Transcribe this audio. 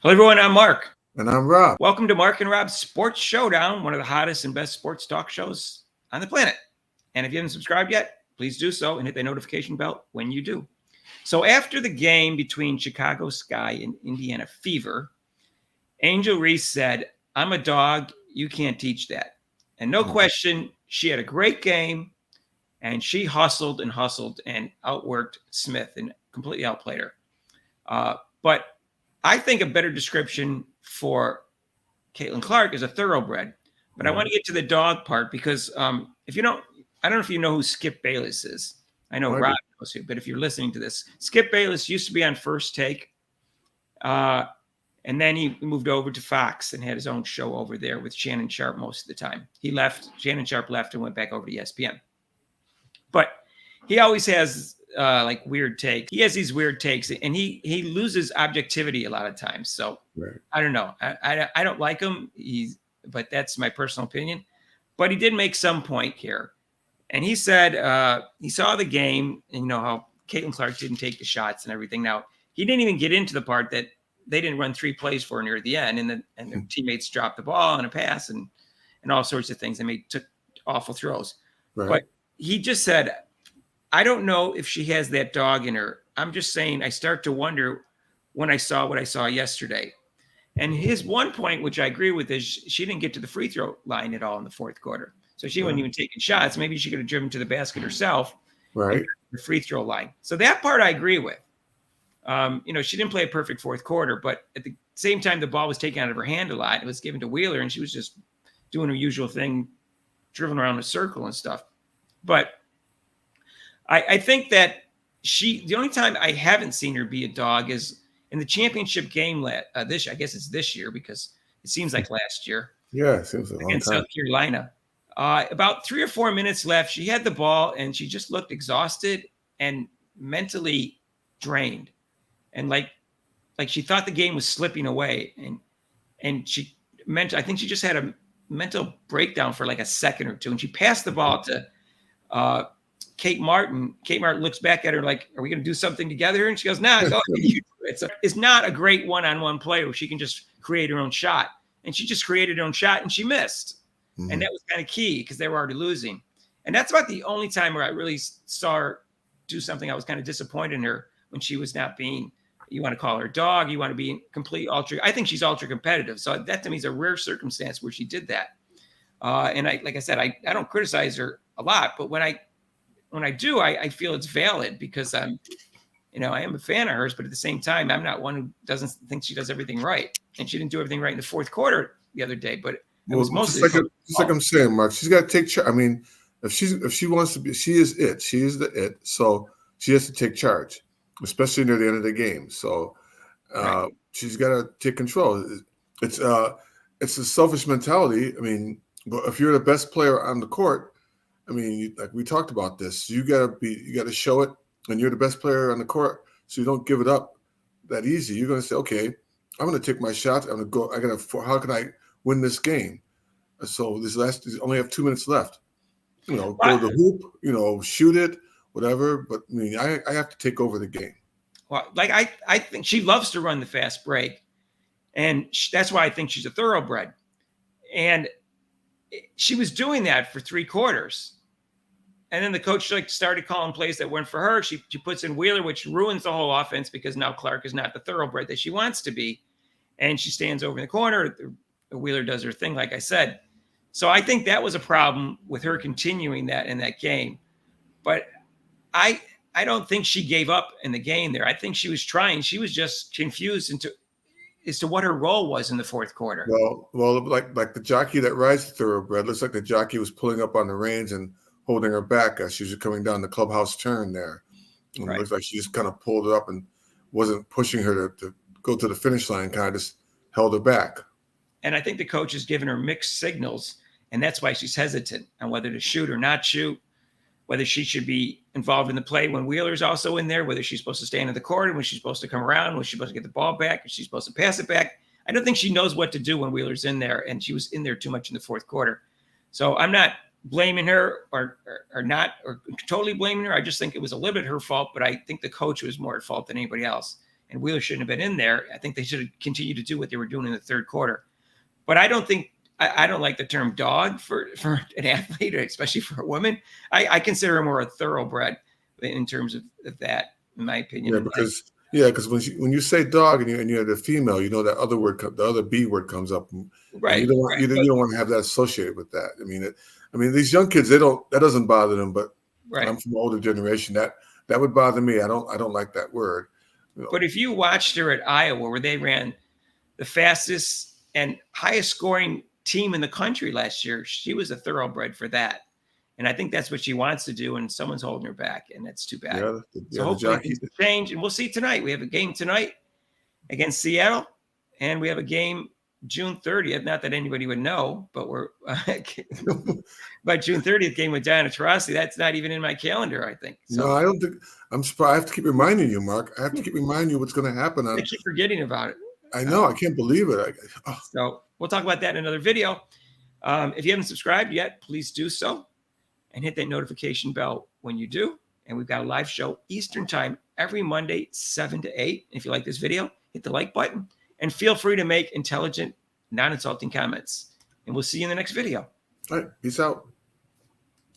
Hello, everyone. I'm Mark. And I'm Rob. Welcome to Mark and Rob's Sports Showdown, one of the hottest and best sports talk shows on the planet. And if you haven't subscribed yet, please do so and hit the notification bell when you do. So after the game between Chicago Sky and Indiana Fever, Angel Reese said, "I'm a dog. You can't teach that." And no question, she had a great game and she hustled and outworked Smith and completely outplayed her. But I think a better description for Caitlin Clark is a thoroughbred. But I want to get to the dog part because if you don't, I don't know if you know who Skip Bayless is. I know Rob knows who, but if you're listening to this, Skip Bayless used to be on First Take. And then he moved over to Fox and had his own show over there with Shannon Sharpe most of the time. Shannon Sharpe left and went back over to ESPN. But he always has like weird takes. He has these weird takes, and he loses objectivity a lot of times. So I don't know. I don't like him. But that's my personal opinion. But he did make some point here, and he said he saw the game, and you know how Caitlin Clark didn't take the shots and everything. Now he didn't even get into the part that they didn't run 3 plays for her near the end, and their teammates dropped the ball on a pass and all sorts of things. They took awful throws. Right. But he just said, I don't know if she has that dog in her. I'm just saying I start to wonder when I saw what I saw yesterday. And his one point, which I agree with, is she didn't get to the free throw line at all in the fourth quarter. So she wasn't even taking shots. Maybe she could have driven to the basket herself. Right. The free throw line. So that part I agree with. She didn't play a perfect fourth quarter, but at the same time, the ball was taken out of her hand a lot. It was given to Wheeler, and she was just doing her usual thing, dribbling around a circle and stuff. But I think that the only time I haven't seen her be a dog is in the championship game. I guess it's this year because it seems like last year. Yeah, it seems like against South Carolina. About 3 or 4 minutes left. She had the ball and she just looked exhausted and mentally drained. And like she thought the game was slipping away, and I think she just had a mental breakdown for like a second or two, and she passed the ball to Kate Martin. Kate Martin looks back at her like, "Are we going to do something together?" And she goes, "Nah, go ahead." It's not a great one-on-one play where she can just create her own shot, and she just created her own shot and she missed, and that was kind of key because they were already losing, and that's about the only time where I really saw her do something. I was kind of disappointed in her when she was not being. You want to call her a dog. You want to be complete ultra. I think she's ultra competitive. So that to me is a rare circumstance where she did that. And like I said, I don't criticize her a lot, but when I do, I feel it's valid because I am a fan of hers, but at the same time, I'm not one who doesn't think she does everything right. And she didn't do everything right in the fourth quarter the other day, but it was mostly just like I'm saying, Mark, she's got to take charge. I mean, if she wants to be, she is it. She is the it. So she has to take charge, especially near the end of the game. So she's got to take control. It's a selfish mentality. I mean, but if you're the best player on the court, I mean, like we talked about this, you got to show it, and you're the best player on the court, so you don't give it up that easy. You're going to say, okay, I'm going to take my shot. I'm going to go. How can I win this game? So only have 2 minutes left. Go to the hoop, shoot it, whatever. But I mean, I have to take over the game. Well, like I think she loves to run the fast break, and that's why I think she's a thoroughbred. And she was doing that for 3 quarters, and then the coach started calling plays that weren't for her. She puts in Wheeler, which ruins the whole offense because now Clark is not the thoroughbred that she wants to be, and she stands over in the corner. Wheeler does her thing, like I said. So I think that was a problem with her continuing that in that game. But I don't think she gave up in the game there. I think she was trying. She was just confused as to what her role was in the fourth quarter. Well, like the jockey that rides the thoroughbred, looks like the jockey was pulling up on the reins and holding her back as she was coming down the clubhouse turn there. And It looks like she just kind of pulled it up and wasn't pushing her to go to the finish line, kind of just held her back. And I think the coach has given her mixed signals, and that's why she's hesitant on whether to shoot or not shoot, whether she should be involved in the play when Wheeler's also in there, whether she's supposed to stand in the court, when she's supposed to come around, when she's supposed to get the ball back, if she's supposed to pass it back. I don't think she knows what to do when Wheeler's in there, and she was in there too much in the fourth quarter. So I'm not blaming her or totally blaming her. I just think it was a little bit her fault, but I think the coach was more at fault than anybody else. and Wheeler shouldn't have been in there. I think they should have continued to do what they were doing in the third quarter. But I don't think I don't like the term dog for an athlete, especially for a woman. I consider her more a thoroughbred in terms of that, in my opinion. Because when you say dog and you're the female, you know that other word, the other B word comes up, right? And you don't want to have that associated with that. I mean, these young kids, that doesn't bother them, but I'm from the older generation. That would bother me. I don't like that word. You know. But if you watched her at Iowa, where they ran the fastest and highest scoring team in the country last year, she was a thoroughbred for that. And I think that's what she wants to do, and someone's holding her back, and that's too bad. So hopefully things will change, and we'll see tonight. We have a game tonight against Seattle, and we have a game June 30th. Not that anybody would know, but but June 30th game with Diana Taurasi. That's not even in my calendar, I think. So, no, I don't think. I'm surprised. I have to keep reminding you, Mark. I have to keep reminding you what's going to happen. I keep forgetting about it. I know. I can't believe it. So we'll talk about that in another video. If you haven't subscribed yet, please do so. And hit that notification bell when you do. And we've got a live show Eastern time every Monday, 7 to 8. If you like this video, hit the like button. And feel free to make intelligent, non-insulting comments. And we'll see you in the next video. All right. Peace out.